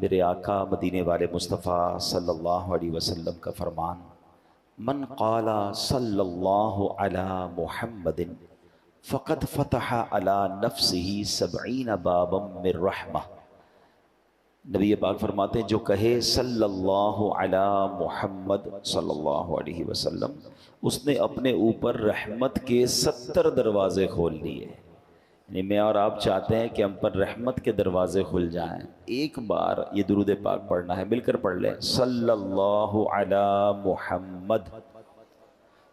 میرے آقا مدینے والے مصطفیٰ صلی اللہ علیہ وسلم کا فرمان، من قال صلی اللہ علی محمد فقد فتح علی نفسہ 70 بابا من رحمہ۔ نبی پاک فرماتے ہیں جو کہے صلی اللہ علی محمد صلی اللہ علیہ وسلم، اس نے اپنے اوپر رحمت کے 70 دروازے کھول لیے۔ یعنی میں اور آپ چاہتے ہیں کہ ہم پر رحمت کے دروازے کھل جائیں، ایک بار یہ درود پاک پڑھنا ہے، مل کر پڑھ لیں، صلی اللہ علی محمد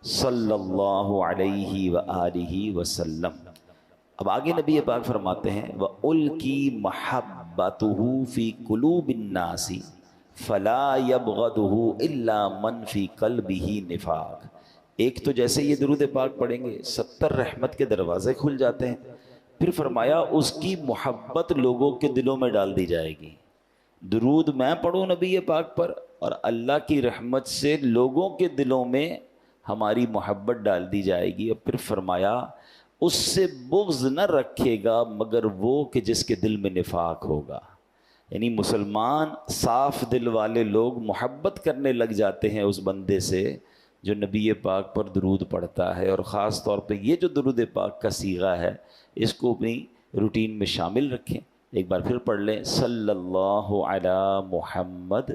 صلی اللہ علیہ وآلہ وسلم۔ اب آگے نبی پاک فرماتے ہیں وَأُلْقِي مَحَبَّتُهُ فِي قُلُوبِ النَّاسِ فَلَا يَبْغَضُهُ إِلَّا مَنْ فِي قَلْبِهِ نِفَاقٌ۔ ایک تو جیسے یہ درود پاک پڑھیں گے 70 رحمت کے دروازے کھل جاتے ہیں، پھر فرمایا اس کی محبت لوگوں کے دلوں میں ڈال دی جائے گی۔ درود میں پڑھوں نبی پاک پر اور اللہ کی رحمت سے لوگوں کے دلوں میں ہماری محبت ڈال دی جائے گی۔ اور پھر فرمایا اس سے بغض نہ رکھے گا مگر وہ کہ جس کے دل میں نفاق ہوگا۔ یعنی مسلمان صاف دل والے لوگ محبت کرنے لگ جاتے ہیں اس بندے سے جو نبی پاک پر درود پڑھتا ہے، اور خاص طور پہ یہ جو درود پاک کا صیغہ ہے اس کو اپنی روٹین میں شامل رکھیں۔ ایک بار پھر پڑھ لیں، صلی اللہ علی محمد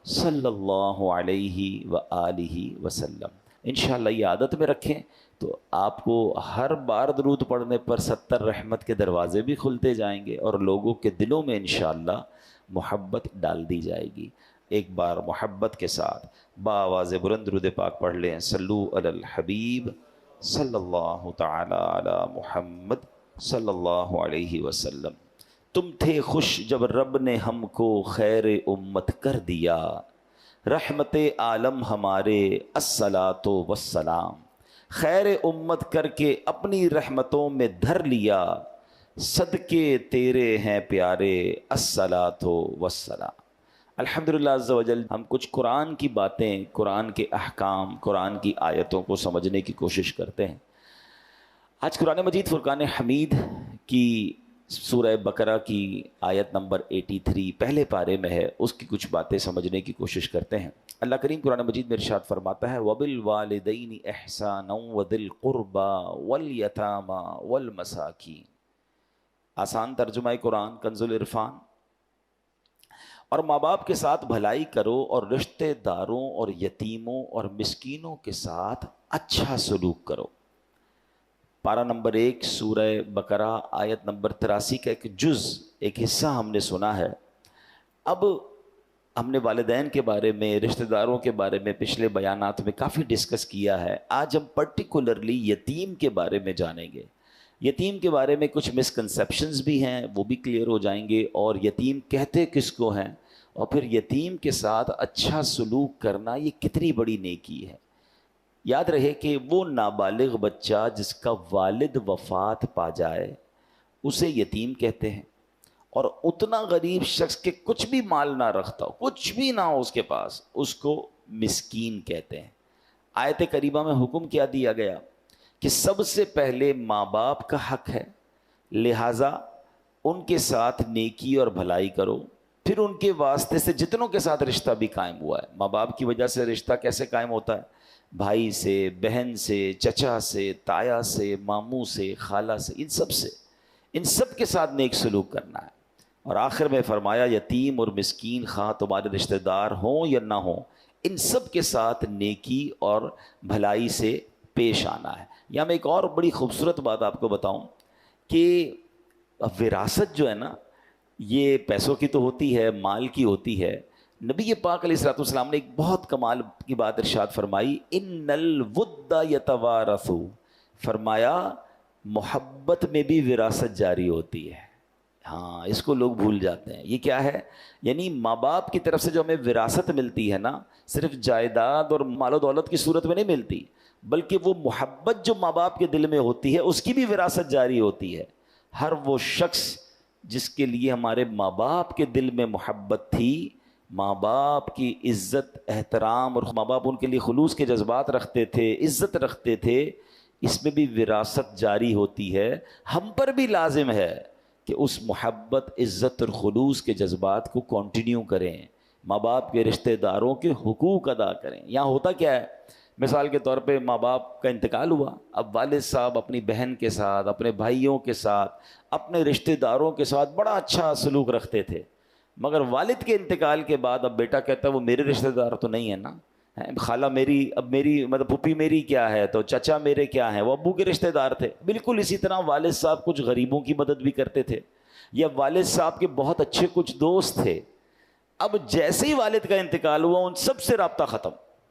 صلی اللہ علیہ وآلہ وسلم۔ انشاءاللہ یہ عادت میں رکھیں تو آپ کو ہر بار درود پڑھنے پر 70 رحمت کے دروازے بھی کھلتے جائیں گے اور لوگوں کے دلوں میں انشاءاللہ محبت ڈال دی جائے گی۔ ایک بار محبت کے ساتھ بآواز بلند درود پاک پڑھ لیں، صلو علی الحبیب صلی اللہ تعالی علی محمد صلی اللہ علیہ وسلم۔ تم تھے خوش جب رب نے ہم کو خیر امت کر دیا، رحمت عالم ہمارے الصلاۃ والسلام، خیر امت کر کے اپنی رحمتوں میں دھر لیا، صدقے تیرے ہیں پیارے الصلاۃ والسلام۔ الحمدللہ عز و جل ہم کچھ قرآن کی باتیں، قرآن کے احکام، قرآن کی آیتوں کو سمجھنے کی کوشش کرتے ہیں۔ آج قرآن مجید فرقان حمید کی سورہ بقرہ کی آیت نمبر 83 پہلے پارے میں ہے، اس کی کچھ باتیں سمجھنے کی کوشش کرتے ہیں۔ اللہ کریم قرآن مجید میں ارشاد فرماتا ہے وَبِالْوَالِدَيْنِ إِحْسَانًا وَذِي الْقُرْبَى وَالْيَتَامَى وَالْمَسَاكِينِ۔ آسان ترجمہ قرآن کنز العرفان۔ اور ماں باپ کے ساتھ بھلائی کرو اور رشتہ داروں اور یتیموں اور مسکینوں کے ساتھ اچھا سلوک کرو۔ پارہ نمبر 1 سورہ بقرہ آیت نمبر 83 کا ایک جز، ایک حصہ ہم نے سنا ہے۔ اب ہم نے والدین کے بارے میں، رشتہ داروں کے بارے میں پچھلے بیانات میں کافی ڈسکس کیا ہے۔ آج ہم پرٹیکولرلی یتیم کے بارے میں جانیں گے۔ یتیم کے بارے میں کچھ مسکنسیپشنز بھی ہیں، وہ بھی کلیئر ہو جائیں گے، اور یتیم کہتے کس کو ہیں، اور پھر یتیم کے ساتھ اچھا سلوک کرنا یہ کتنی بڑی نیکی ہے۔ یاد رہے کہ وہ نابالغ بچہ جس کا والد وفات پا جائے اسے یتیم کہتے ہیں، اور اتنا غریب شخص کے کچھ بھی مال نہ رکھتا ہو، کچھ بھی نہ ہو اس کے پاس، اس کو مسکین کہتے ہیں۔ آیت کریمہ میں حکم کیا دیا گیا کہ سب سے پہلے ماں باپ کا حق ہے، لہٰذا ان کے ساتھ نیکی اور بھلائی کرو۔ پھر ان کے واسطے سے جتنوں کے ساتھ رشتہ بھی قائم ہوا ہے، ماں باپ کی وجہ سے رشتہ کیسے قائم ہوتا ہے؟ بھائی سے، بہن سے، چچا سے، تایا سے، ماموں سے، خالہ سے، ان سب کے ساتھ نیک سلوک کرنا ہے۔ اور آخر میں فرمایا یتیم اور مسکین خواہ تمہارے رشتہ دار ہوں یا نہ ہوں، ان سب کے ساتھ نیکی اور بھلائی سے پیش آنا ہے۔ یہاں میں ایک اور بڑی خوبصورت بات آپ کو بتاؤں کہ وراثت جو ہے نا، یہ پیسوں کی تو ہوتی ہے، مال کی ہوتی ہے۔ نبی پاک علیہ الصلوۃ والسلام نے ایک بہت کمال کی بات ارشاد فرمائی، ان الود یتوارث، فرمایا محبت میں بھی وراثت جاری ہوتی ہے۔ ہاں، اس کو لوگ بھول جاتے ہیں۔ یہ کیا ہے؟ یعنی ماں باپ کی طرف سے جو ہمیں وراثت ملتی ہے نا، صرف جائیداد اور مال و دولت کی صورت میں نہیں ملتی، بلکہ وہ محبت جو ماں باپ کے دل میں ہوتی ہے اس کی بھی وراثت جاری ہوتی ہے۔ ہر وہ شخص جس کے لیے ہمارے ماں باپ کے دل میں محبت تھی، ماں باپ کی عزت، احترام، اور ماں باپ ان کے لیے خلوص کے جذبات رکھتے تھے، عزت رکھتے تھے، اس میں بھی وراثت جاری ہوتی ہے۔ ہم پر بھی لازم ہے کہ اس محبت، عزت اور خلوص کے جذبات کو کنٹینیو کریں، ماں باپ کے رشتہ داروں کے حقوق ادا کریں۔ یہاں ہوتا کیا ہے، مثال کے طور پہ ماں باپ کا انتقال ہوا، اب والد صاحب اپنی بہن کے ساتھ، اپنے بھائیوں کے ساتھ، اپنے رشتہ داروں کے ساتھ بڑا اچھا سلوک رکھتے تھے، مگر والد کے انتقال کے بعد اب بیٹا کہتا ہے وہ میرے رشتہ دار تو نہیں ہے نا، خالہ میری، اب میری مطلب پھوپھی میری کیا ہے، تو چچا میرے کیا ہیں، وہ ابو کے رشتہ دار تھے۔ بالکل اسی طرح والد صاحب کچھ غریبوں کی مدد بھی کرتے تھے، یا والد صاحب کے بہت اچھے کچھ دوست تھے، اب جیسے ہی والد کا انتقال ہوا ان سب سے رابطہ ختم۔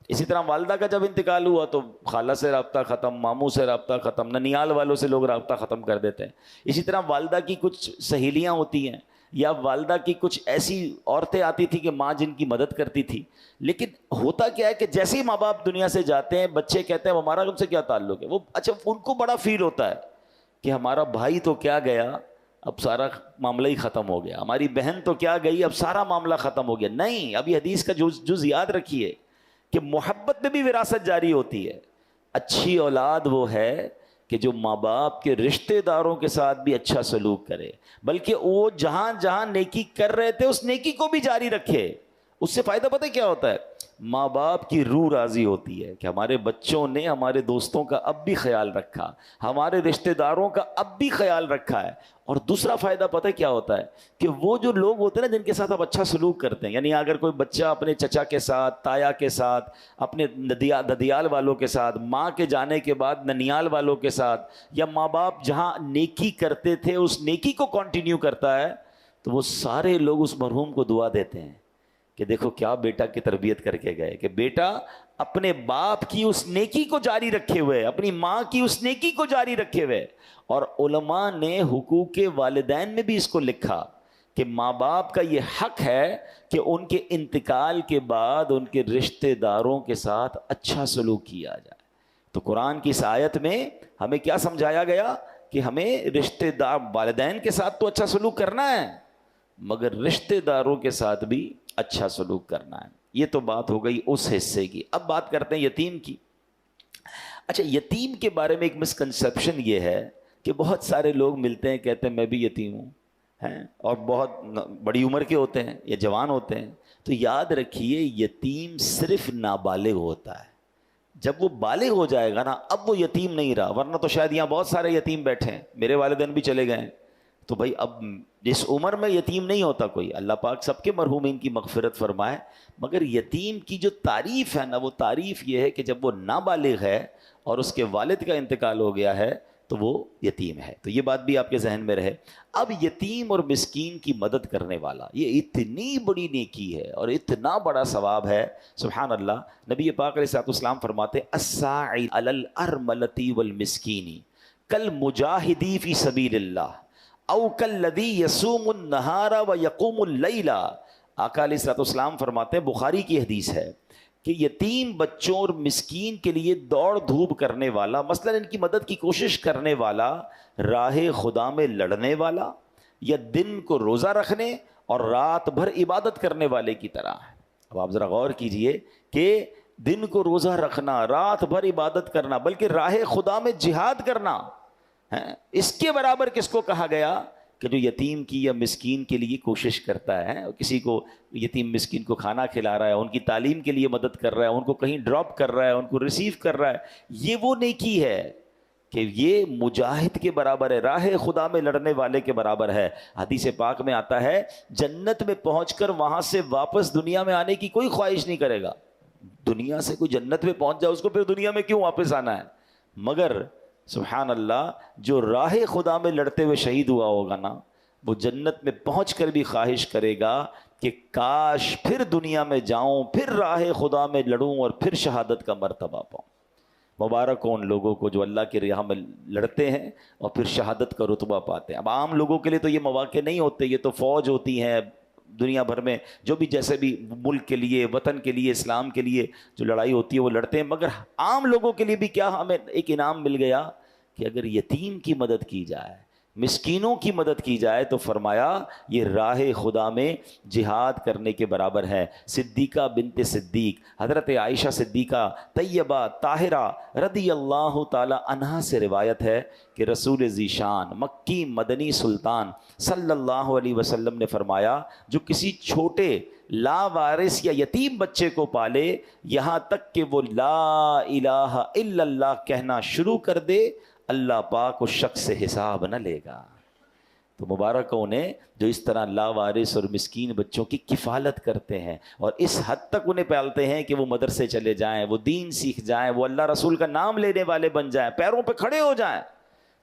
اسی طرح والدہ کا جب انتقال ہوا تو خالہ سے رابطہ ختم، ماموں سے رابطہ ختم، ننیال والوں سے لوگ رابطہ ختم کر دیتے ہیں۔ اسی طرح والدہ کی کچھ سہیلیاں ہوتی ہیں، یا والدہ کی کچھ ایسی عورتیں آتی تھی کہ ماں جن کی مدد کرتی تھی، لیکن ہوتا کیا ہے کہ جیسے ہی ماں باپ دنیا سے جاتے ہیں بچے کہتے ہیں ہمارا ان سے کیا تعلق ہے، وہ اچھا ان کو بڑا فیل ہوتا ہے کہ ہمارا بھائی تو کیا گیا، اب سارا معاملہ ہی ختم ہو گیا، ہماری بہن تو کیا گئی، اب سارا معاملہ ختم ہو گیا۔ نہیں، اب یہ حدیث کا جز یاد رکھیے کہ محبت میں بھی وراثت جاری ہوتی ہے۔ اچھی اولاد وہ ہے کہ جو ماں باپ کے رشتہ داروں کے ساتھ بھی اچھا سلوک کرے، بلکہ وہ جہاں جہاں نیکی کر رہے تھے اس نیکی کو بھی جاری رکھے۔ اس سے فائدہ پتہ کیا ہوتا ہے، ماں باپ کی روح راضی ہوتی ہے کہ ہمارے بچوں نے ہمارے دوستوں کا اب بھی خیال رکھا، ہمارے رشتہ داروں کا اب بھی خیال رکھا ہے۔ اور دوسرا فائدہ پتہ کیا ہوتا ہے کہ وہ جو لوگ ہوتے ہیں نا جن کے ساتھ آپ اچھا سلوک کرتے ہیں، یعنی اگر کوئی بچہ اپنے چچا کے ساتھ، تایا کے ساتھ، اپنے ددیال والوں کے ساتھ، ماں کے جانے کے بعد ننیال والوں کے ساتھ، یا ماں باپ جہاں نیکی کرتے تھے اس نیکی کو کنٹینیو کرتا ہے، تو وہ سارے لوگ اس مرحوم کو دعا دیتے ہیں کہ دیکھو کیا بیٹا کی تربیت کر کے گئے، کہ بیٹا اپنے باپ کی اس نیکی کو جاری رکھے ہوئے، اپنی ماں کی اس نیکی کو جاری رکھے ہوئے۔ اور علماء نے حقوق والدین میں بھی اس کو لکھا کہ ماں باپ کا یہ حق ہے کہ ان کے انتقال کے بعد ان کے رشتہ داروں کے ساتھ اچھا سلوک کیا جائے۔ تو قرآن کی اس آیت میں ہمیں کیا سمجھایا گیا کہ ہمیں رشتہ دار والدین کے ساتھ تو اچھا سلوک کرنا ہے، مگر رشتہ داروں کے ساتھ بھی اچھا سلوک کرنا ہے۔ یہ تو بات ہو گئی اس حصے کی۔ اب بات کرتے ہیں یتیم کی۔ اچھا، یتیم کے بارے میں ایک مسکنسیپشن یہ ہے کہ بہت سارے لوگ ملتے ہیں کہتے ہیں میں بھی یتیم ہوں، ہیں، اور بہت بڑی عمر کے ہوتے ہیں یا جوان ہوتے ہیں۔ تو یاد رکھیے یتیم صرف نابالغ ہوتا ہے، جب وہ بالغ ہو جائے گا نا اب وہ یتیم نہیں رہا، ورنہ تو شاید یہاں بہت سارے یتیم بیٹھے ہیں، میرے والدین بھی چلے گئے ہیں، تو بھائی اب اس عمر میں یتیم نہیں ہوتا کوئی، اللہ پاک سب کے مرحومین کی مغفرت فرمائے، مگر یتیم کی جو تعریف ہے نا وہ تعریف یہ ہے کہ جب وہ نابالغ ہے اور اس کے والد کا انتقال ہو گیا ہے تو وہ یتیم ہے۔ تو یہ بات بھی آپ کے ذہن میں رہے۔ اب یتیم اور مسکین کی مدد کرنے والا یہ اتنی بڑی نیکی ہے اور اتنا بڑا ثواب ہے، سبحان اللہ۔ نبی پاک علیہ السلام فرماتے الساعی علی الارملۃ والمسکین کالمجاہدی فی سبیل اللہ او کالذی یصوم النہار ویقوم اللیل۔ آقا علیہ السلام فرماتے ہیں، بخاری کی حدیث ہے، کہ یتیم بچوں اور مسکین کے لیے دوڑ دھوپ کرنے والا، مثلا ان کی مدد کی کوشش کرنے والا، راہ خدا میں لڑنے والا، یا دن کو روزہ رکھنے اور رات بھر عبادت کرنے والے کی طرح ہے۔ اب آپ ذرا غور کیجئے کہ دن کو روزہ رکھنا، رات بھر عبادت کرنا، بلکہ راہ خدا میں جہاد کرنا، اس کے برابر کس کو کہا گیا کہ جو یتیم کی یا مسکین کے لیے کوشش کرتا ہے، کسی کو یتیم مسکین کو کھانا کھلا رہا ہے، ان کی تعلیم کے لیے مدد کر رہا ہے، ان کو کہیں ڈراپ کر رہا ہے، ان کو ریسیو کر رہا ہے، یہ وہ نیکی ہے کہ یہ مجاہد کے برابر ہے، راہ خدا میں لڑنے والے کے برابر ہے۔ حدیث پاک میں آتا ہے جنت میں پہنچ کر وہاں سے واپس دنیا میں آنے کی کوئی خواہش نہیں کرے گا۔ دنیا سے کوئی جنت میں پہنچ جائے اس کو پھر دنیا میں کیوں واپس آنا ہے، مگر سبحان اللہ جو راہ خدا میں لڑتے ہوئے شہید ہوا ہوگا نا وہ جنت میں پہنچ کر بھی خواہش کرے گا کہ کاش پھر دنیا میں جاؤں، پھر راہ خدا میں لڑوں اور پھر شہادت کا مرتبہ پاؤں۔ مبارک ہو ان لوگوں کو جو اللہ کی راہ میں لڑتے ہیں اور پھر شہادت کا رتبہ پاتے ہیں۔ اب عام لوگوں کے لیے تو یہ مواقع نہیں ہوتے، یہ تو فوج ہوتی ہیں دنیا بھر میں، جو بھی جیسے بھی ملک کے لیے، وطن کے لیے، اسلام کے لیے جو لڑائی ہوتی ہے وہ لڑتے ہیں، مگر عام لوگوں کے لیے بھی کیا ہمیں ایک انعام مل گیا کہ اگر یتیم کی مدد کی جائے، مسکینوں کی مدد کی جائے تو فرمایا یہ راہ خدا میں جہاد کرنے کے برابر ہے۔ صدیقہ بنت صدیق، حضرت عائشہ صدیقہ طیبہ طاہرہ رضی اللہ تعالی عنہا سے روایت ہے کہ رسول ذیشان مکی مدنی سلطان صلی اللہ علیہ وسلم نے فرمایا جو کسی چھوٹے لاوارث یا یتیم بچے کو پالے یہاں تک کہ وہ لا الہ الا اللہ کہنا شروع کر دے، اللہ پاک اس شخص سے حساب نہ لے گا۔ تو مبارک انہیں جو اس طرح لاوارث اور مسکین بچوں کی کفالت کرتے ہیں اور اس حد تک انہیں پالتے ہیں کہ وہ مدرسے چلے جائیں، وہ دین سیکھ جائیں، وہ اللہ رسول کا نام لینے والے بن جائیں، پیروں پہ کھڑے ہو جائیں،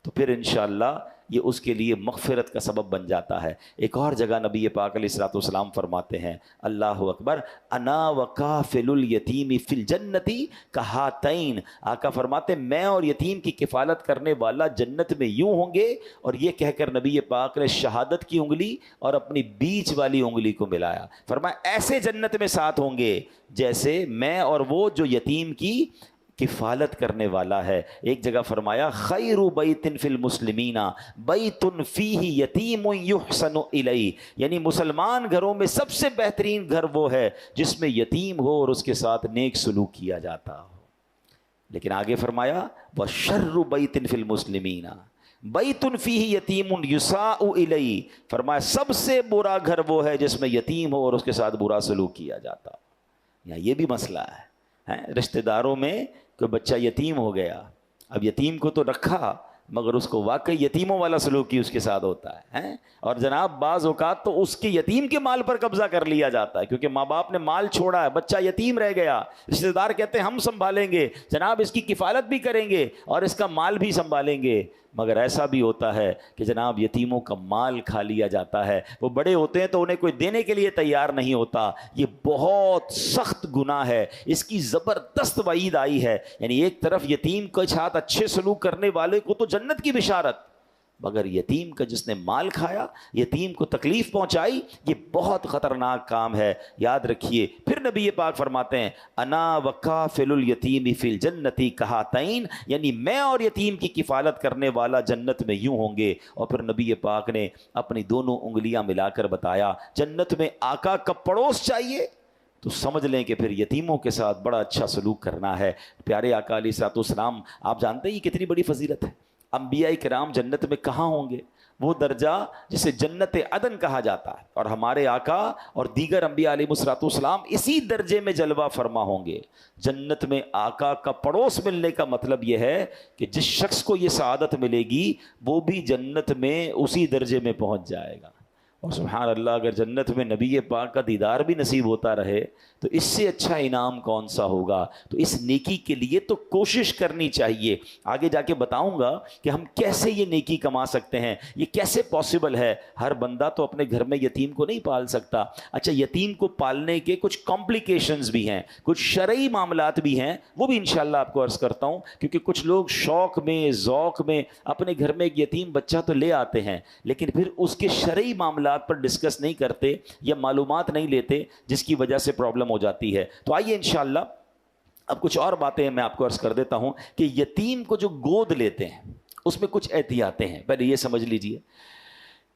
تو پھر انشاءاللہ یہ اس کے لیے مغفرت کا سبب بن جاتا ہے۔ ایک اور جگہ نبی پاک علیہ الصلوۃ والسلام فرماتے ہیں، اللہ اکبر، انا وکافل الیتیم فی الجنت کہاتین، آقا فرماتے میں اور یتیم کی کفالت کرنے والا جنت میں یوں ہوں گے، اور یہ کہہ کر نبی پاک نے شہادت کی انگلی اور اپنی بیچ والی انگلی کو ملایا، فرمایا ایسے جنت میں ساتھ ہوں گے جیسے میں اور وہ جو یتیم کی کفالت کرنے والا ہے۔ ایک جگہ فرمایا خیر بیت فی المسلمین بیت فیہ یتیم یحسن الیہ، یعنی مسلمان گھروں میں سب سے بہترین گھر وہ ہے جس میں یتیم ہو اور اس کے ساتھ نیک سلوک کیا جاتا ہو۔ لیکن آگے فرمایا وشر بیت فی المسلمین بیت فیہ یتیم یساء الیہ، فرمایا سب سے برا گھر وہ ہے جس میں یتیم ہو اور اس کے ساتھ برا سلوک کیا جاتا ہو۔ یہاں یہ بھی مسئلہ ہے، رشتہ داروں میں کوئی بچہ یتیم ہو گیا، اب یتیم کو تو رکھا مگر اس کو واقعی یتیموں والا سلوک ہی اس کے ساتھ ہوتا ہے، اور جناب بعض اوقات تو اس کے یتیم کے مال پر قبضہ کر لیا جاتا ہے کیونکہ ماں باپ نے مال چھوڑا ہے، بچہ یتیم رہ گیا، رشتہ دار کہتے ہیں ہم سنبھالیں گے جناب، اس کی کفالت بھی کریں گے اور اس کا مال بھی سنبھالیں گے، مگر ایسا بھی ہوتا ہے کہ جناب یتیموں کا مال کھا لیا جاتا ہے، وہ بڑے ہوتے ہیں تو انہیں کوئی دینے کے لیے تیار نہیں ہوتا۔ یہ بہت سخت گناہ ہے، اس کی زبردست وعید آئی ہے، یعنی ایک طرف یتیم کے ساتھ اچھے سلوک کرنے والے کو تو جنت کی بشارت، مگر یتیم کا جس نے مال کھایا، یتیم کو تکلیف پہنچائی، یہ بہت خطرناک کام ہے، یاد رکھیے۔ پھر نبی پاک فرماتے ہیں انا وکافل الیتیم فی الجنت کہاتین، یعنی میں اور یتیم کی کفالت کرنے والا جنت میں یوں ہوں گے، اور پھر نبی پاک نے اپنی دونوں انگلیاں ملا کر بتایا جنت میں آقا کا پڑوس چاہیے تو سمجھ لیں کہ پھر یتیموں کے ساتھ بڑا اچھا سلوک کرنا ہے۔ پیارے آقا علیہ الصلوۃ والسلام، آپ جانتے ہیں یہ کتنی بڑی فضیلت ہے، انبیاء کرام جنت میں کہاں ہوں گے؟ وہ درجہ جسے جنت عدن کہا جاتا ہے، اور ہمارے آقا اور دیگر انبیاء علیہ الصلوۃ والسلام اسی درجے میں جلوہ فرما ہوں گے۔ جنت میں آقا کا پڑوس ملنے کا مطلب یہ ہے کہ جس شخص کو یہ سعادت ملے گی وہ بھی جنت میں اسی درجے میں پہنچ جائے گا۔ اور سبحان اللہ، اگر جنت میں نبی پاک کا دیدار بھی نصیب ہوتا رہے تو اس سے اچھا انعام کون سا ہوگا؟ تو اس نیکی کے لیے تو کوشش کرنی چاہیے۔ آگے جا کے بتاؤں گا کہ ہم کیسے یہ نیکی کما سکتے ہیں، یہ کیسے پاسبل ہے۔ ہر بندہ تو اپنے گھر میں یتیم کو نہیں پال سکتا۔ اچھا، یتیم کو پالنے کے کچھ کمپلیکیشنز بھی ہیں، کچھ شرعی معاملات بھی ہیں، وہ بھی انشاءاللہ آپ کو عرض کرتا ہوں، کیونکہ کچھ لوگ شوق میں ذوق میں اپنے گھر میں ایک یتیم بچہ تو لے آتے ہیں لیکن پھر اس کے شرعی معاملات پر ڈسکس نہیں کرتے یا معلومات نہیں لیتے، جس کی وجہ سے پرابلم ہو جاتی ہے۔ تو آئیے انشاءاللہ اب کچھ اور باتیں میں آپ کو عرض کر دیتا ہوں کہ یتیم کو جو گود لیتے ہیں اس میں کچھ احتیاطیں ہیں۔ پہلے یہ سمجھ لیجئے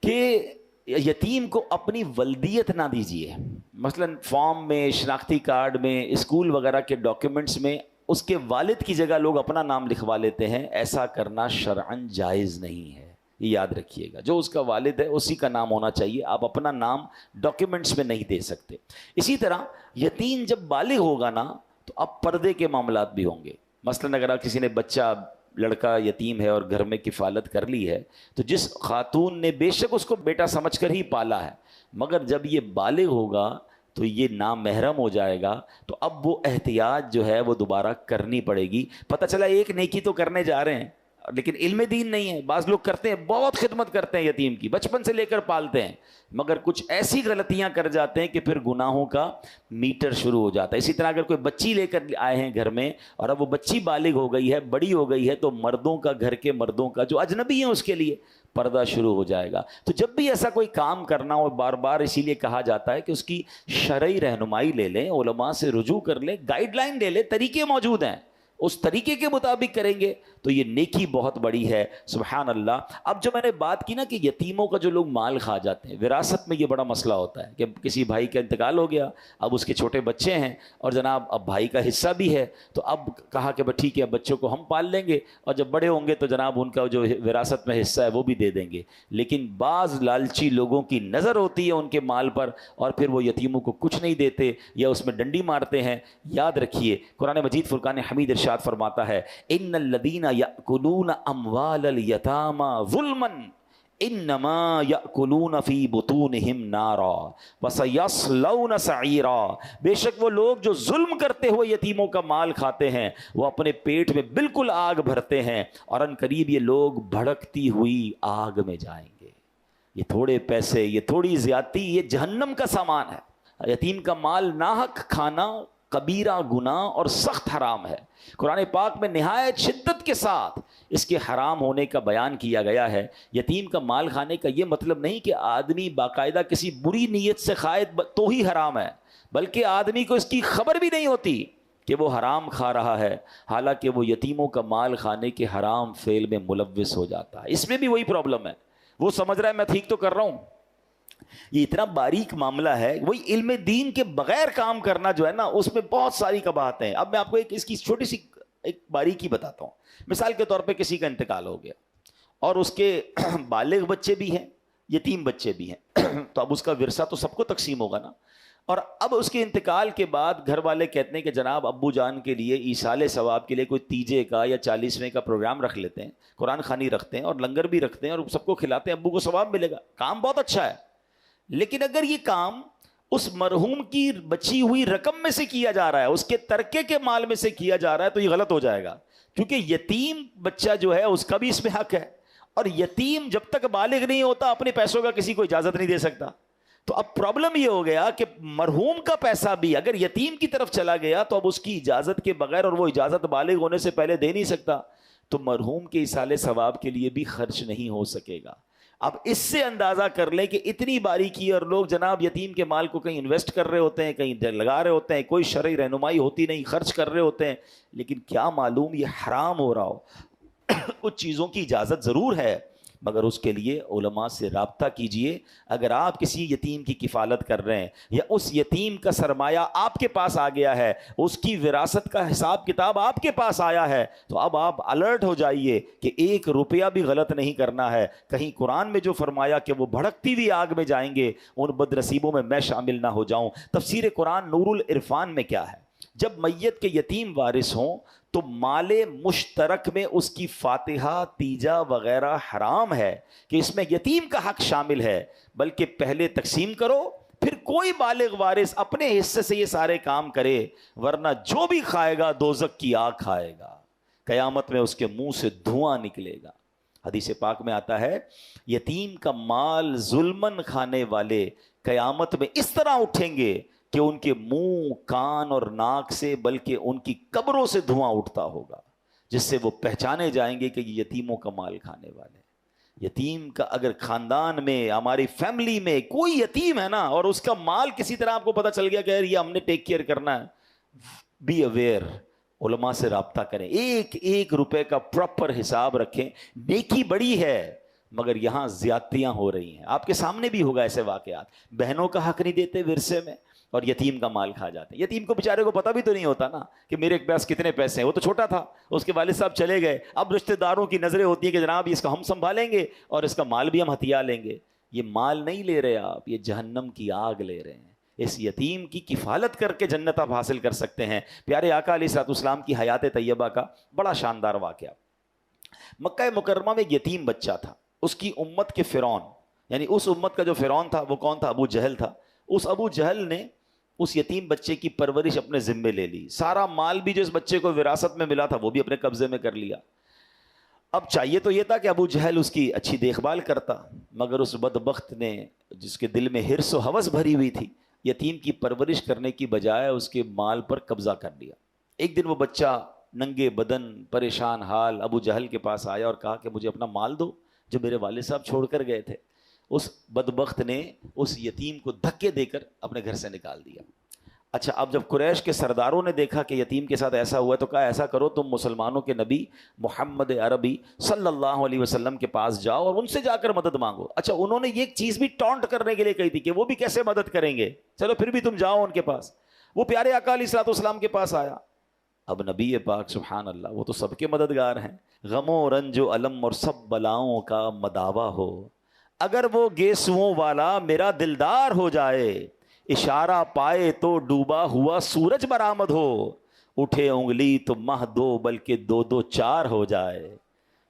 کہ یتیم کو اپنی ولدیت نہ دیجیے، مثلا فارم میں، شناختی کارڈ میں، اسکول وغیرہ کے ڈاکیومنٹس میں اس کے والد کی جگہ لوگ اپنا نام لکھوا لیتے ہیں، ایسا کرنا شرعاً جائز نہیں ہے، یہ یاد رکھیے گا۔ جو اس کا والد ہے اسی کا نام ہونا چاہیے، آپ اپنا نام ڈاکیومنٹس میں نہیں دے سکتے۔ اسی طرح یتیم جب بالغ ہوگا نا تو اب پردے کے معاملات بھی ہوں گے۔ مثلا اگر کسی نے بچہ لڑکا یتیم ہے اور گھر میں کفالت کر لی ہے تو جس خاتون نے بے شک اس کو بیٹا سمجھ کر ہی پالا ہے، مگر جب یہ بالغ ہوگا تو یہ نامحرم ہو جائے گا، تو اب وہ احتیاط جو ہے وہ دوبارہ کرنی پڑے گی۔ پتہ چلا ایک نیکی تو کرنے جا رہے ہیں لیکن علم دین نہیں ہے، بعض لوگ کرتے ہیں، بہت خدمت کرتے ہیں یتیم کی، بچپن سے لے کر پالتے ہیں، مگر کچھ ایسی غلطیاں کر جاتے ہیں کہ پھر گناہوں کا میٹر شروع ہو جاتا ہے۔ اسی طرح اگر کوئی بچی لے کر آئے ہیں گھر میں اور اب وہ بچی بالغ ہو گئی ہے، بڑی ہو گئی ہے، تو مردوں کا، گھر کے مردوں کا جو اجنبی ہیں اس کے لیے پردہ شروع ہو جائے گا۔ تو جب بھی ایسا کوئی کام کرنا ہو، بار بار اسی لیے کہا جاتا ہے کہ اس کی شرعی رہنمائی لے لیں، علماء سے رجوع کر لیں، گائیڈ لائن لے لیں، طریقے موجود ہیں، اس طریقے کے مطابق کریں گے تو یہ نیکی بہت بڑی ہے. سبحان اللہ. اب جو میں نے بات کی نا کہ یتیموں کا جو لوگ مال کھا جاتے ہیں، وراثت میں یہ بڑا مسئلہ ہوتا ہے کہ کسی بھائی کا انتقال ہو گیا، اب اس کے چھوٹے بچے ہیں اور جناب اب بھائی کا حصہ بھی ہے، تو اب کہا کہ ٹھیک ہے اب بچوں کو ہم پال لیں گے اور جب بڑے ہوں گے تو جناب ان کا جو وراثت میں حصہ ہے وہ بھی دے دیں گے. لیکن بعض لالچی لوگوں کی نظر ہوتی ہے ان کے مال پر اور پھر وہ یتیموں کو کچھ نہیں دیتے یا اس میں ڈنڈی مارتے ہیں. یاد رکھیے قرآن مجید فرقان حمید ارشاد فرماتا ہے ان الذین یأکلون اموال الیتامی ظلما انما یأکلون فی بطونہم نارا وسیصلون سعیرا. بے شک وہ لوگ جو ظلم کرتے ہوئے یتیموں کا مال کھاتے ہیں وہ اپنے پیٹ میں بالکل آگ بھرتے ہیں اور ان قریب یہ لوگ بھڑکتی ہوئی آگ میں جائیں گے. یہ تھوڑے پیسے، یہ تھوڑی زیادتی، یہ جہنم کا سامان ہے. یتیم کا مال ناحق کھانا کبیرہ گناہ اور سخت حرام ہے. قرآن پاک میں نہایت شدت کے ساتھ اس کے حرام ہونے کا بیان کیا گیا ہے. یتیم کا مال کھانے کا یہ مطلب نہیں کہ آدمی باقاعدہ کسی بری نیت سے کھائے تو ہی حرام ہے، بلکہ آدمی کو اس کی خبر بھی نہیں ہوتی کہ وہ حرام کھا رہا ہے، حالانکہ وہ یتیموں کا مال کھانے کے حرام فعل میں ملوث ہو جاتا ہے. اس میں بھی وہی پرابلم ہے، وہ سمجھ رہا ہے میں ٹھیک تو کر رہا ہوں. یہ اتنا باریک معاملہ ہے. وہی علم دین کے بغیر کام کرنا جو ہے نا اس میں بہت ساری قباحتیں ہیں. اب میں آپ کو اس کی چھوٹی سی ایک باریکی بتاتا ہوں. مثال کے طور پہ کسی کا انتقال ہو گیا اور اس کے بالغ بچے بھی ہیں، یتیم بچے بھی ہیں، تو اب اس کا ورثہ تو سب کو تقسیم ہوگا نا. اور اب اس کے انتقال کے بعد گھر والے کہتے ہیں کہ جناب ابو جان کے لیے ایصال ثواب کے لیے کوئی تیجے کا یا 40ویں کا پروگرام رکھ لیتے ہیں، قرآن خوانی رکھتے ہیں اور لنگر بھی رکھتے ہیں اور سب کو کھلاتے ہیں، ابو کو ثواب ملے گا. کام بہت اچھا ہے، لیکن اگر یہ کام اس مرحوم کی بچی ہوئی رقم میں سے کیا جا رہا ہے، اس کے ترکے کے مال میں سے کیا جا رہا ہے، تو یہ غلط ہو جائے گا. کیونکہ یتیم بچہ جو ہے اس کا بھی اس میں حق ہے، اور یتیم جب تک بالغ نہیں ہوتا اپنے پیسوں کا کسی کو اجازت نہیں دے سکتا. تو اب پرابلم یہ ہو گیا کہ مرحوم کا پیسہ بھی اگر یتیم کی طرف چلا گیا تو اب اس کی اجازت کے بغیر، اور وہ اجازت بالغ ہونے سے پہلے دے نہیں سکتا، تو مرحوم کے ایصال ثواب کے لیے بھی خرچ نہیں ہو سکے گا. اب اس سے اندازہ کر لیں کہ اتنی باریکی، اور لوگ جناب یتیم کے مال کو کہیں انویسٹ کر رہے ہوتے ہیں، کہیں لگا رہے ہوتے ہیں، کوئی شرعی رہنمائی ہوتی نہیں، خرچ کر رہے ہوتے ہیں، لیکن کیا معلوم یہ حرام ہو رہا ہو. کچھ چیزوں کی اجازت ضرور ہے مگر اس کے لیے علماء سے رابطہ کیجئے. اگر آپ کسی یتیم کی کفالت کر رہے ہیں یا اس یتیم کا سرمایہ آپ کے پاس آ گیا ہے، اس کی وراثت کا حساب کتاب آپ کے پاس آیا ہے، تو اب آپ الرٹ ہو جائیے کہ 1 روپیہ بھی غلط نہیں کرنا ہے. کہیں قرآن میں جو فرمایا کہ وہ بھڑکتی ہوئی آگ میں جائیں گے، ان بد نصیبوں میں میں شامل نہ ہو جاؤں. تفسیر قرآن نور العرفان میں کیا ہے، جب میت کے یتیم وارث ہوں تو مال مشترک میں اس کی فاتحہ تیجا وغیرہ حرام ہے کہ اس میں یتیم کا حق شامل ہے، بلکہ پہلے تقسیم کرو پھر کوئی بالغ وارث اپنے حصے سے یہ سارے کام کرے، ورنہ جو بھی کھائے گا دوزخ کی آگ کھائے گا، قیامت میں اس کے منہ سے دھواں نکلے گا. حدیث پاک میں آتا ہے یتیم کا مال ظلمن کھانے والے قیامت میں اس طرح اٹھیں گے کہ ان کے منہ، کان اور ناک سے بلکہ ان کی قبروں سے دھواں اٹھتا ہوگا، جس سے وہ پہچانے جائیں گے کہ یہ یتیموں کا مال کھانے والے. یتیم کا اگر خاندان میں، ہماری فیملی میں کوئی یتیم ہے نا اور اس کا مال کسی طرح آپ کو پتہ چل گیا کہ یہ ہم نے ٹیک کیئر کرنا ہے، بی اویئر، علماء سے رابطہ کریں، 1 روپے کا پراپر حساب رکھیں. نیکی بڑی ہے مگر یہاں زیادتیاں ہو رہی ہیں. آپ کے سامنے بھی ہوگا ایسے واقعات، بہنوں کا حق نہیں دیتے ورثے میں اور یتیم کا مال کھا جاتے ہیں. یتیم کو بیچارے کو پتہ بھی تو نہیں ہوتا نا کہ میرے پاس کتنے پیسے ہیں، وہ تو چھوٹا تھا، اس کے والد صاحب چلے گئے، اب رشتہ داروں کی نظریں ہوتی ہیں کہ جناب اس کا ہم سنبھالیں گے اور اس کا مال بھی ہم ہتھیا لیں گے. یہ مال نہیں لے رہے آپ، یہ جہنم کی آگ لے رہے ہیں. اس یتیم کی کفالت کر کے جنت آپ حاصل کر سکتے ہیں. پیارے آقا علیہ الصلوۃ والسلام کی حیات طیبہ کا بڑا شاندار واقعہ. مکہ مکرمہ میں ایک یتیم بچہ تھا، اس کی امت کے فرعون، یعنی اس امت کا جو فرعون تھا وہ کون تھا؟ ابو جہل تھا. اس ابو جہل نے اس یتیم بچے کی پرورش اپنے ذمے لے لی، سارا مال بھی جو اس بچے کو وراثت میں ملا تھا وہ بھی اپنے قبضے میں کر لیا. اب چاہیے تو یہ تھا کہ ابو جہل اس کی اچھی دیکھ بھال کرتا، مگر اس بدبخت نے، جس کے دل میں حرص و ہوس بھری ہوئی تھی، یتیم کی پرورش کرنے کی بجائے اس کے مال پر قبضہ کر لیا. ایک دن وہ بچہ ننگے بدن پریشان حال ابو جہل کے پاس آیا اور کہا کہ مجھے اپنا مال دو جو میرے والد صاحب چھوڑ کر گئے تھے. اس بدبخت نے اس یتیم کو دھکے دے کر اپنے گھر سے نکال دیا. اچھا اب جب قریش کے سرداروں نے دیکھا کہ یتیم کے ساتھ ایسا ہوا ہے تو کہا ایسا کرو تم مسلمانوں کے نبی محمد عربی صلی اللہ علیہ وسلم کے پاس جاؤ اور ان سے جا کر مدد مانگو. اچھا انہوں نے یہ ایک چیز بھی ٹونٹ کرنے کے لیے کہی تھی کہ وہ بھی کیسے مدد کریں گے, چلو پھر بھی تم جاؤ ان کے پاس. وہ پیارے آقا علیہ الصلوۃ والسلام کے پاس آیا. اب نبی پاک سبحان اللہ وہ تو سب کے مددگار ہیں, غم و رنج و علم اور سب بلاؤں کا مداوا ہو, اگر وہ گیسوؤں والا میرا دلدار ہو جائے, اشارہ پائے تو ڈوبا ہوا سورج برآمد ہو, اٹھے انگلی تو مہ دو بلکہ دو دو چار ہو جائے.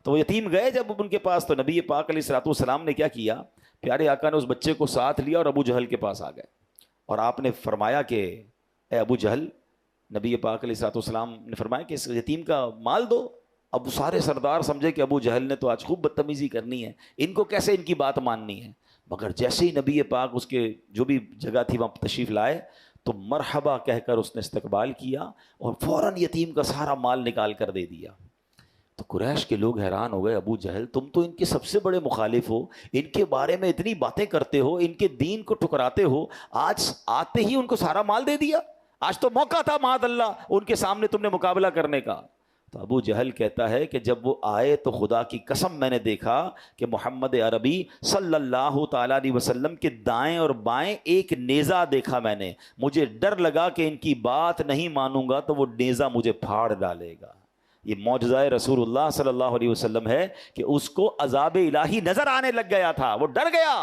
تو وہ یتیم گئے جب ان کے پاس, تو نبی پاک علیہ الصلوۃ والسلام نے کیا کیا, پیارے آقا نے اس بچے کو ساتھ لیا اور ابو جہل کے پاس آ گئے اور آپ نے فرمایا کہ اے ابو جہل, نبی پاک علیہ الصلوۃ والسلام نے فرمایا کہ اس یتیم کا مال دو. اب سارے سردار سمجھے کہ ابو جہل نے تو آج خوب بدتمیزی کرنی ہے, ان کو کیسے ان کی بات ماننی ہے. مگر جیسے ہی نبی پاک اس کے جو بھی جگہ تھی وہاں تشریف لائے تو مرحبا کہہ کر اس نے استقبال کیا اور فوراً یتیم کا سارا مال نکال کر دے دیا. تو قریش کے لوگ حیران ہو گئے, ابو جہل تم تو ان کے سب سے بڑے مخالف ہو, ان کے بارے میں اتنی باتیں کرتے ہو, ان کے دین کو ٹھکراتے ہو, آج آتے ہی ان کو سارا مال دے دیا. آج تو موقع تھا معاذ اللہ ان کے سامنے تم نے مقابلہ کرنے کا. تو ابو جہل کہتا ہے کہ جب وہ آئے تو خدا کی قسم میں نے دیکھا کہ محمد عربی صلی اللہ تعالیٰ علیہ وسلم کے دائیں اور بائیں ایک نیزہ دیکھا میں نے, مجھے ڈر لگا کہ ان کی بات نہیں مانوں گا تو وہ نیزہ مجھے پھاڑ ڈالے گا. یہ معجزہ رسول اللہ صلی اللہ علیہ وسلم ہے کہ اس کو عذاب الہی نظر آنے لگ گیا تھا, وہ ڈر گیا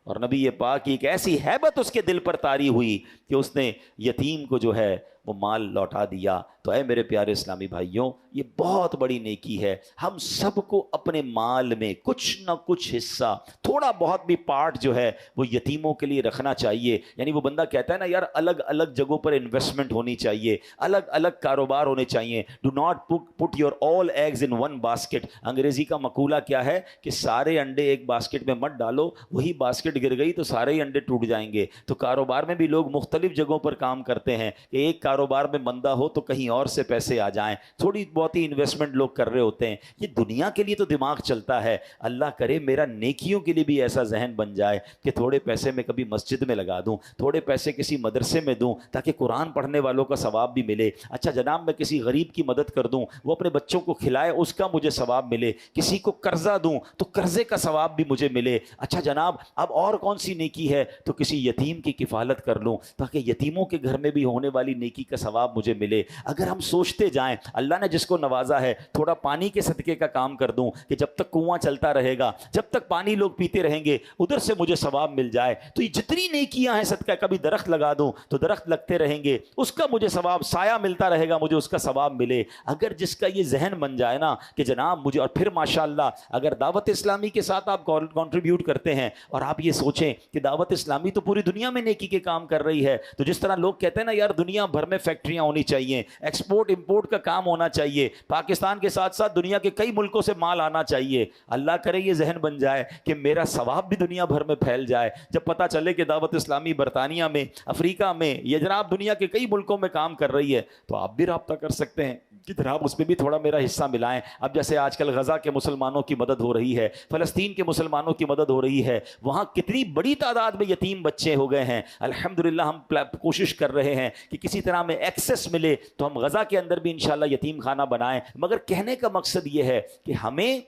اور نبی پاک کی ایک ایسی ہیبت اس کے دل پر طاری ہوئی کہ اس نے یتیم کو جو ہے وہ مال لوٹا دیا. تو اے میرے پیارے اسلامی بھائیوں, یہ بہت بڑی نیکی ہے. ہم سب کو اپنے مال میں کچھ نہ کچھ حصہ, تھوڑا بہت بھی پارٹ جو ہے وہ یتیموں کے لیے رکھنا چاہیے. یعنی وہ بندہ کہتا ہے نا یار الگ الگ جگہوں پر انویسٹمنٹ ہونی چاہیے, الگ الگ کاروبار ہونے چاہیے. Do not put your all eggs in one basket. انگریزی کا مقولہ کیا ہے کہ سارے انڈے ایک باسکٹ میں مت ڈالو, وہی باسکٹ گر گئی تو سارے ہی انڈے ٹوٹ جائیں گے. تو کاروبار میں بھی لوگ مختلف جگہوں پر کام کرتے ہیں کہ ایک کاروبار میں مندہ ہو تو کہیں اور سے پیسے آ جائیں, تھوڑی بہت ہی انویسٹمنٹ لوگ کر رہے ہوتے ہیں. یہ دنیا کے لیے تو دماغ چلتا ہے, اللہ کرے میرا نیکیوں کے لیے بھی ایسا ذہن بن جائے کہ تھوڑے پیسے میں کبھی مسجد میں لگا دوں, تھوڑے پیسے کسی مدرسے میں دوں تاکہ قرآن پڑھنے والوں کا ثواب بھی ملے. اچھا جناب میں کسی غریب کی مدد کر دوں, وہ اپنے بچوں کو کھلائے, اس کا مجھے ثواب ملے. کسی کو قرضہ دوں تو قرضے کا ثواب بھی مجھے ملے. اچھا جناب اب اور کون سی نیکی ہے, تو کسی یتیم کی کفالت کر لوں تاکہ یتیموں کے گھر میں بھی ہونے والی نیکی کا ثواب مجھے ملے. اگر ہم سوچتے جائیں اللہ نے جس کو نوازا ہے تھوڑا پانی کے صدقے کا کام کر دوں کہ جب تک کنواں چلتا رہے گا, جب تک پانی لوگ پیتے رہیں گے, ادھر سے مجھے ثواب مل جائے. تو یہ جتنی نیکیاں ہیں صدقہ, کبھی درخت لگا دوں تو درخت لگتے رہیں گے, اس کا مجھے ثواب, سایہ ملتا رہے گا مجھے اس کا ثواب ملے. اگر جس کا یہ ذہن بن جائے نا کہ جناب مجھے, اور پھر ماشاءاللہ اگر دعوت اسلامی کے ساتھ آپ کنٹریبیوٹ کرتے ہیں اور آپ یہ سوچیں کہ دعوت اسلامی تو پوری دنیا میں نیکی کے کام کر رہی ہے, تو جس طرح لوگ کہتے ہیں نا یار دنیا بھر میں فیکٹریاں ہونی چاہیے, ایکسپورٹ امپورٹ کا کام ہونا چاہیے, پاکستان کے ساتھ ساتھ دنیا کے کئی ملکوں سے مال آنا چاہیے. اللہ کرے یہ ذہن بن جائے کہ میرا ثواب بھی دنیا بھر میں پھیل جائے. جب پتہ چلے کہ دعوت اسلامی برطانیہ میں, افریقہ میں, یا جناب دنیا کے کئی ملکوں میں کام کر رہی ہے, تو آپ بھی رابطہ کر سکتے ہیں کہ جناب اس میں بھی تھوڑا میرا حصہ ملائیں. اب جیسے آج کل غزہ کے مسلمانوں کی مدد ہو رہی ہے, فلسطین کے مسلمانوں کی مدد ہو رہی ہے, وہاں کتنی بڑی تعداد میں یتیم بچے ہو گئے ہیں. الحمدللہ ہم کوشش کر رہے ہیں کہ کسی طرح میں ایکسس ملے تو ہم غزہ کے اندر بھی انشاءاللہ یتیم خانہ بنائیں. مگر کہنے کا مقصد یہ ہے کہ ہمیں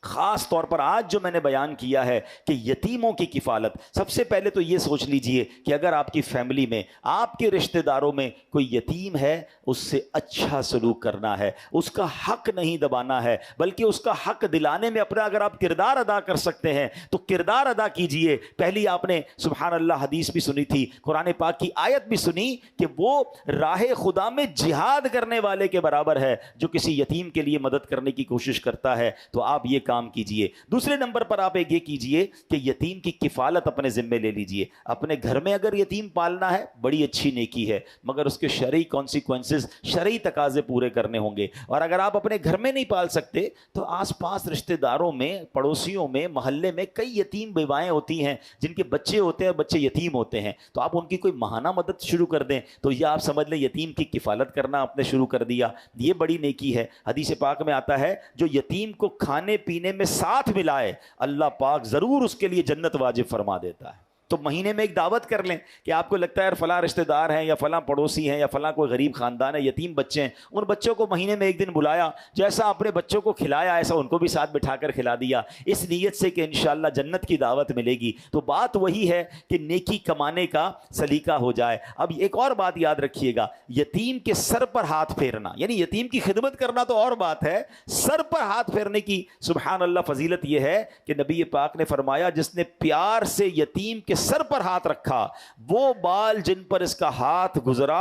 خاص طور پر آج جو میں نے بیان کیا ہے کہ یتیموں کی کفالت, سب سے پہلے تو یہ سوچ لیجئے کہ اگر آپ کی فیملی میں, آپ کے رشتہ داروں میں کوئی یتیم ہے, اس سے اچھا سلوک کرنا ہے, اس کا حق نہیں دبانا ہے, بلکہ اس کا حق دلانے میں اپنا اگر آپ کردار ادا کر سکتے ہیں تو کردار ادا کیجئے. پہلی آپ نے سبحان اللہ حدیث بھی سنی تھی, قرآن پاک کی آیت بھی سنی کہ وہ راہ خدا میں جہاد کرنے والے کے برابر ہے جو کسی یتیم کے لیے مدد کرنے کی کوشش کرتا ہے. تو آپ یہ کام کیجئے. دوسرے نمبر پر آپ یہ کیجئے کہ یتیم کی کفالت اپنے ذمے لے لیجئے. اپنے گھر میں اگر یتیم پالنا ہے بڑی اچھی نیکی ہے, مگر اس کے شرعی کانسیکوینسز, شرعی تقاضے پورے کرنے ہوں گے. اور اگر آپ اپنے گھر میں نہیں پال سکتے تو آس پاس رشتہ داروں میں, پڑوسیوں میں, محلے میں کئی یتیم بیوائیں ہوتی ہیں جن کے بچے ہوتے ہیں, بچے یتیم ہوتے ہیں, تو آپ ان کی کوئی ماہانہ مدد شروع کر دیں. تو یہ آپ سمجھ لیں یتیم کی کفالت کرنا آپ نے شروع کر دیا, یہ بڑی نیکی ہے. حدیث پاک میں آتا ہے جو یتیم کو کھانے پینے میں ساتھ ملائے اللہ پاک ضرور اس کے لیے جنت واجب فرما دیتا ہے. تو مہینے میں ایک دعوت کر لیں کہ آپ کو لگتا ہے یار فلاں رشتہ دار ہیں یا فلاں پڑوسی ہیں یا فلاں کوئی غریب خاندان ہے، یتیم بچے ہیں، ان بچوں کو مہینے میں ایک دن بلایا، جیسا اپنے بچوں کو کھلایا ایسا ان کو بھی ساتھ بٹھا کر کھلا دیا، اس نیت سے کہ انشاءاللہ جنت کی دعوت ملے گی۔ تو بات وہی ہے کہ نیکی کمانے کا سلیقہ ہو جائے۔ اب ایک اور بات یاد رکھیے گا، یتیم کے سر پر ہاتھ پھیرنا، یعنی یتیم کی خدمت کرنا تو اور بات ہے، سر پر ہاتھ پھیرنے کی سبحان اللہ فضیلت یہ ہے کہ نبی پاک نے فرمایا جس نے پیار سے یتیم کے سر پر ہاتھ رکھا، وہ بال جن پر اس کا ہاتھ گزرا،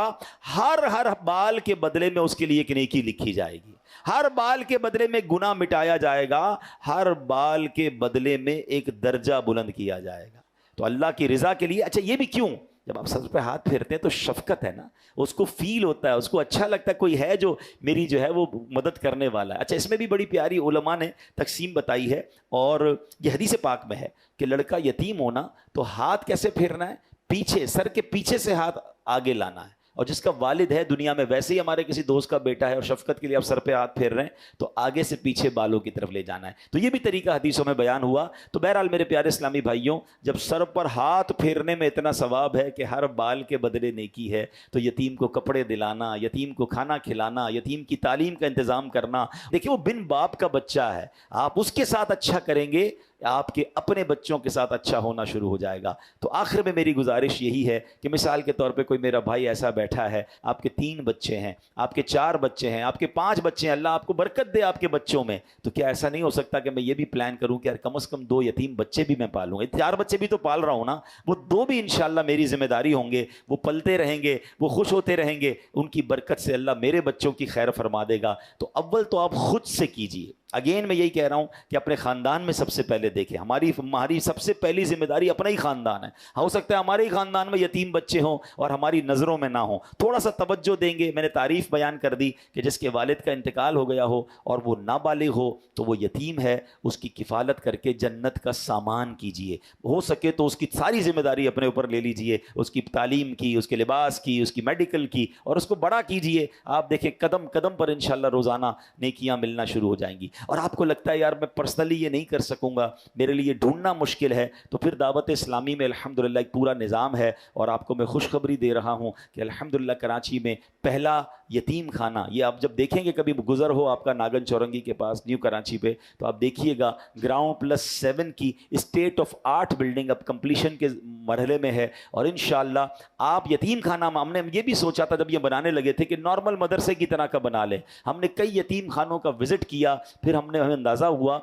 ہر بال کے بدلے میں اس کے لیے ایک نیکی لکھی جائے گی، ہر بال کے بدلے میں گناہ مٹایا جائے گا، ہر بال کے بدلے میں ایک درجہ بلند کیا جائے گا۔ تو اللہ کی رضا کے لیے، اچھا یہ بھی کیوں؟ جب آپ سر پہ ہاتھ پھیرتے ہیں تو شفقت ہے نا، اس کو فیل ہوتا ہے، اس کو اچھا لگتا ہے کوئی ہے جو میری جو ہے وہ مدد کرنے والا ہے۔ اچھا اس میں بھی بڑی پیاری علماء نے تقسیم بتائی ہے، اور یہ حدیث پاک میں ہے کہ لڑکا یتیم ہونا تو ہاتھ کیسے پھیرنا ہے؟ پیچھے، سر کے پیچھے سے ہاتھ آگے لانا ہے، اور جس کا والد ہے دنیا میں، ویسے ہی ہمارے کسی دوست کا بیٹا ہے اور شفقت کے لیے آپ سر پہ ہاتھ پھیر رہے ہیں تو آگے سے پیچھے بالوں کی طرف لے جانا ہے۔ تو یہ بھی طریقہ حدیثوں میں بیان ہوا۔ تو بہرحال میرے پیارے اسلامی بھائیوں، جب سر پر ہاتھ پھیرنے میں اتنا ثواب ہے کہ ہر بال کے بدلے نیکی ہے، تو یتیم کو کپڑے دلانا، یتیم کو کھانا کھلانا، یتیم کی تعلیم کا انتظام کرنا، دیکھیں وہ بن باپ کا بچہ ہے، آپ اس کے ساتھ اچھا کریں گے، آپ کے اپنے بچوں کے ساتھ اچھا ہونا شروع ہو جائے گا۔ تو آخر میں میری گزارش یہی ہے کہ مثال کے طور پہ کوئی میرا بھائی ایسا بیٹھا ہے، آپ کے 3 بچے ہیں، آپ کے 4 بچے ہیں، آپ کے 5 بچے ہیں، اللہ آپ کو برکت دے آپ کے بچوں میں، تو کیا ایسا نہیں ہو سکتا کہ میں یہ بھی پلان کروں کہ یار کم از کم 2 یتیم بچے بھی میں پالوں؟ 4 بچے بھی تو پال رہا ہوں نا، وہ 2 بھی انشاءاللہ میری ذمہ داری ہوں گے، وہ پلتے رہیں گے، وہ خوش ہوتے رہیں گے، ان کی برکت سے اللہ میرے بچوں کی خیر فرما دے گا۔ تو اول تو آپ خود سے کیجئے۔ اگین میں یہی کہہ رہا ہوں کہ اپنے خاندان میں سب سے پہلے دیکھیں، ہماری سب سے پہلی ذمہ داری اپنا ہی خاندان ہے۔ ہو سکتا ہے ہمارے ہی خاندان میں یتیم بچے ہوں اور ہماری نظروں میں نہ ہوں، تھوڑا سا توجہ دیں گے۔ میں نے تعریف بیان کر دی کہ جس کے والد کا انتقال ہو گیا ہو اور وہ نابالغ ہو تو وہ یتیم ہے، اس کی کفالت کر کے جنت کا سامان کیجئے، ہو سکے تو اس کی ساری ذمہ داری اپنے اوپر لے لیجئے، اس کی تعلیم کی، اس کے لباس کی، اس کی میڈیکل کی، اور اس کو بڑا کیجئے۔ آپ دیکھیں قدم قدم پر انشاءاللہ روزانہ نیکیاں ملنا شروع ہو جائیں گی۔ اور آپ کو لگتا ہے یار میں پرسنلی یہ نہیں کر سکوں گا، میرے لیے ڈھونڈنا مشکل ہے، تو پھر دعوت اسلامی میں الحمدللہ ایک پورا نظام ہے، اور آپ کو میں خوشخبری دے رہا ہوں کہ الحمدللہ کراچی میں پہلا یتیم خانہ، یہ آپ جب دیکھیں گے کبھی گزر ہو آپ کا ناگن چورنگی کے پاس نیو کراچی پہ، تو آپ دیکھیے گا گراؤنڈ+7 کی اسٹیٹ آف آرٹ بلڈنگ اب کمپلیشن کے مرحلے میں ہے، اور انشاءاللہ آپ یتیم خانہ، ہم نے یہ بھی سوچا تھا جب یہ بنانے لگے تھے کہ نارمل مدرسے کی طرح کا بنا لیں، ہم نے کئی یتیم خانوں کا وزٹ کیا، پھر ہمیں اندازہ ہوا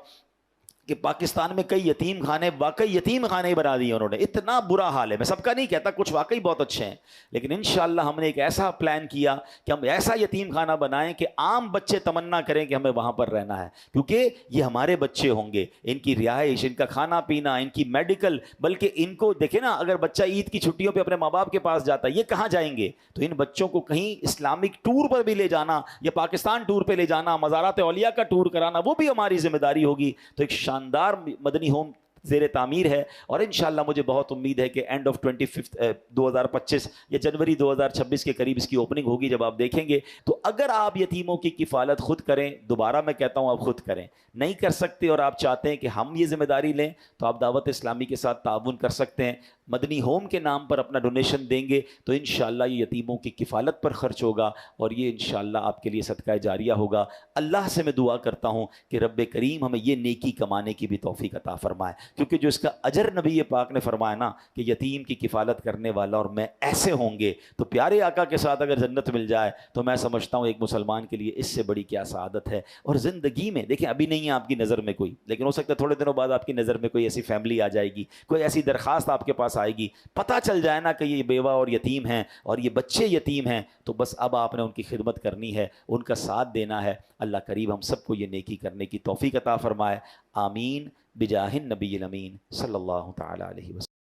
کہ پاکستان میں کئی یتیم خانے واقعی یتیم خانے بنا دیے انہوں نے، اتنا برا حال ہے۔ میں سب کا نہیں کہتا، کچھ واقعی بہت اچھے ہیں، لیکن انشاءاللہ ہم نے ایک ایسا پلان کیا کہ ہم ایسا یتیم خانہ بنائیں کہ عام بچے تمنا کریں کہ ہمیں وہاں پر رہنا ہے، کیونکہ یہ ہمارے بچے ہوں گے، ان کی رہائش، ان کا کھانا پینا، ان کی میڈیکل، بلکہ ان کو دیکھیں نا، اگر بچہ عید کی چھٹیوں پہ اپنے ماں باپ کے پاس جاتا ہے، یہ کہاں جائیں گے؟ تو ان بچوں کو کہیں اسلامک ٹور پر بھی لے جانا، یا پاکستان ٹور پہ لے جانا، مزارات اولیاء کا ٹور کرانا، وہ بھی ہماری ذمہ داری ہوگی۔ تو ایک شاندار مدنی ہوم زیر تعمیر ہے، اور انشاءاللہ مجھے بہت امید ہے کہ اینڈ آف 2025 یا جنوری 2026 کے قریب اس کی اوپننگ ہوگی۔ جب آپ دیکھیں گے تو اگر آپ یتیموں کی کفالت خود کریں، دوبارہ میں کہتا ہوں آپ خود کریں، نہیں کر سکتے اور آپ چاہتے ہیں کہ ہم یہ ذمہ داری لیں، تو آپ دعوت اسلامی کے ساتھ تعاون کر سکتے ہیں، مدنی ہوم کے نام پر اپنا ڈونیشن دیں گے تو انشاءاللہ یہ یتیموں کی کفالت پر خرچ ہوگا، اور یہ انشاءاللہ آپ کے لیے صدقہ جاریہ ہوگا۔ اللہ سے میں دعا کرتا ہوں کہ رب کریم ہمیں یہ نیکی کمانے کی بھی توفیق عطا فرمائے، کیونکہ جو اس کا اجر نبی پاک نے فرمایا نا کہ یتیم کی کفالت کرنے والا اور میں ایسے ہوں گے، تو پیارے آقا کے ساتھ اگر جنت مل جائے تو میں سمجھتا ہوں ایک مسلمان کے لیے اس سے بڑی کیا سعادت ہے۔ اور زندگی میں دیکھیں ابھی نہیں ہے آپ کی نظر میں کوئی، لیکن ہو سکتا ہے تھوڑے دنوں بعد آپ کی نظر میں کوئی ایسی فیملی آ جائے گی، کوئی ایسی درخواست آپ کے پاس آئے گی، پتہ چل جائے نا کہ یہ بیوہ اور یتیم ہیں اور یہ بچے یتیم ہیں، تو بس اب آپ نے ان کی خدمت کرنی ہے، ان کا ساتھ دینا ہے۔ اللہ کریم ہم سب کو یہ نیکی کرنے کی توفیق عطا فرمائے، آمین بجاہ النبی الامین صلی اللہ تعالی علیہ وسلم۔